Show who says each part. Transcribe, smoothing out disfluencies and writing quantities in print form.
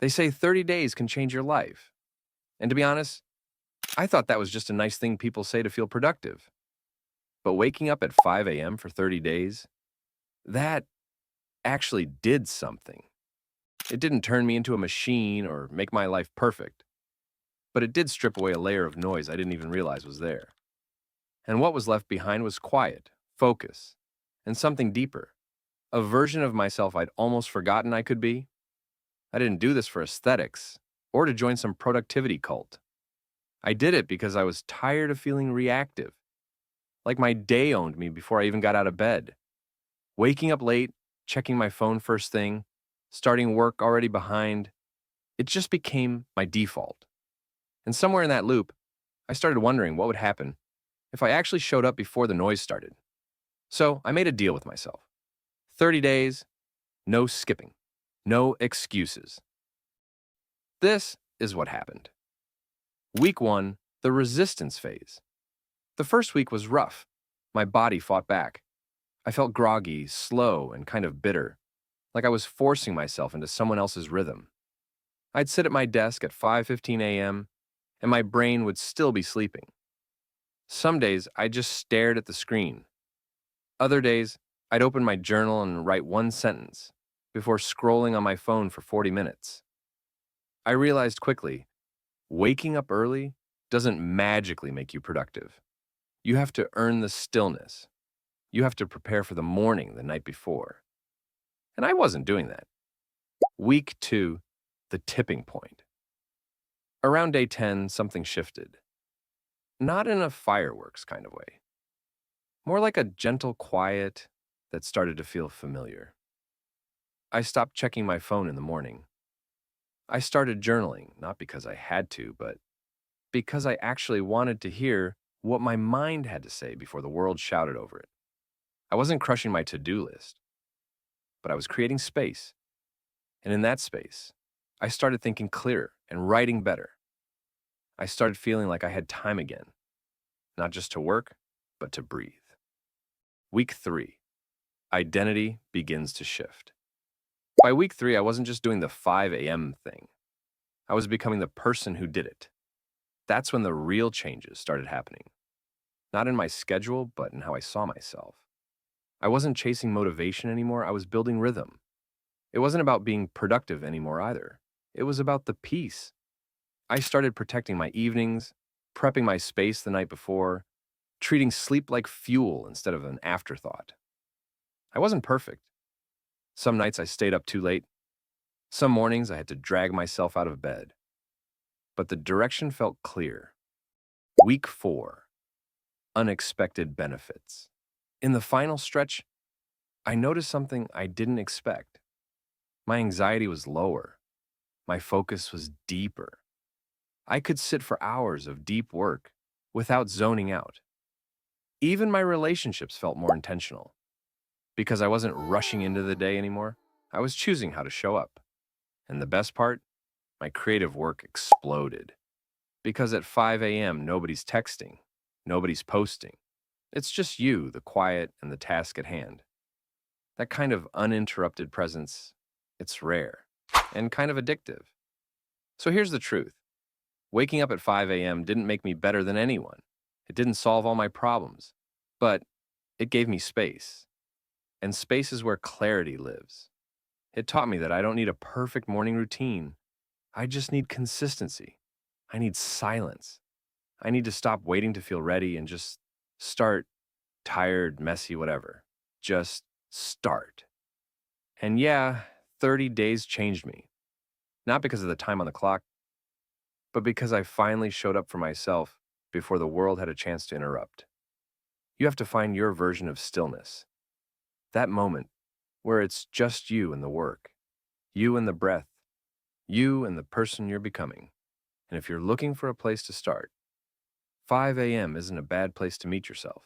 Speaker 1: They say 30 days can change your life. And to be honest, I thought that was just a nice thing people say to feel productive. But waking up at 5 a.m. for 30 days, that actually did something. It didn't turn me into a machine or make my life perfect, but it did strip away a layer of noise I didn't even realize was there. And what was left behind was quiet, focus, and something deeper. A version of myself I'd almost forgotten I could be. I didn't do this for aesthetics or to join some productivity cult. I did it because I was tired of feeling reactive, like my day owned me before I even got out of bed. Waking up late, checking my phone first thing, starting work already behind, it just became my default. And somewhere in that loop, I started wondering what would happen if I actually showed up before the noise started. So I made a deal with myself. 30 days, no skipping, no excuses. This is what happened. Week 1, the resistance phase. The first week was rough. My body fought back. I felt groggy, slow, and kind of bitter, like I was forcing myself into someone else's rhythm. I'd sit at my desk at 5:15 a.m., and my brain would still be sleeping. Some days, I just stared at the screen. Other days, I'd open my journal and write one sentence before scrolling on my phone for 40 minutes. I realized quickly, waking up early doesn't magically make you productive. You have to earn the stillness. You have to prepare for the morning the night before. And I wasn't doing that. Week 2, the tipping point. Around day 10, something shifted. Not in a fireworks kind of way. More like a gentle quiet that started to feel familiar. I stopped checking my phone in the morning. I started journaling, not because I had to, but because I actually wanted to hear what my mind had to say before the world shouted over it. I wasn't crushing my to-do list, but I was creating space. And in that space, I started thinking clearer and writing better. I started feeling like I had time again, not just to work, but to breathe. Week 3, identity begins to shift. By week 3, I wasn't just doing the 5 a.m. thing. I was becoming the person who did it. That's when the real changes started happening. Not in my schedule, but in how I saw myself. I wasn't chasing motivation anymore, I was building rhythm. It wasn't about being productive anymore either. It was about the peace. I started protecting my evenings, prepping my space the night before, treating sleep like fuel instead of an afterthought. I wasn't perfect. Some nights I stayed up too late. Some mornings I had to drag myself out of bed. But the direction felt clear. Week 4, unexpected benefits. In the final stretch, I noticed something I didn't expect. My anxiety was lower. My focus was deeper. I could sit for hours of deep work without zoning out. Even my relationships felt more intentional. Because I wasn't rushing into the day anymore, I was choosing how to show up. And the best part, my creative work exploded. Because at 5 a.m., nobody's texting, nobody's posting. It's just you, the quiet, and the task at hand. That kind of uninterrupted presence, it's rare and kind of addictive. So here's the truth. Waking up at 5 a.m. didn't make me better than anyone. It didn't solve all my problems, but it gave me space. And space is where clarity lives. It taught me that I don't need a perfect morning routine. I just need consistency. I need silence. I need to stop waiting to feel ready and just start, tired, messy, whatever. Just start. And yeah, 30 days changed me. Not because of the time on the clock, but because I finally showed up for myself before the world had a chance to interrupt. You have to find your version of stillness. That moment where it's just you and the work, you and the breath, you and the person you're becoming. And if you're looking for a place to start, 5 a.m. isn't a bad place to meet yourself.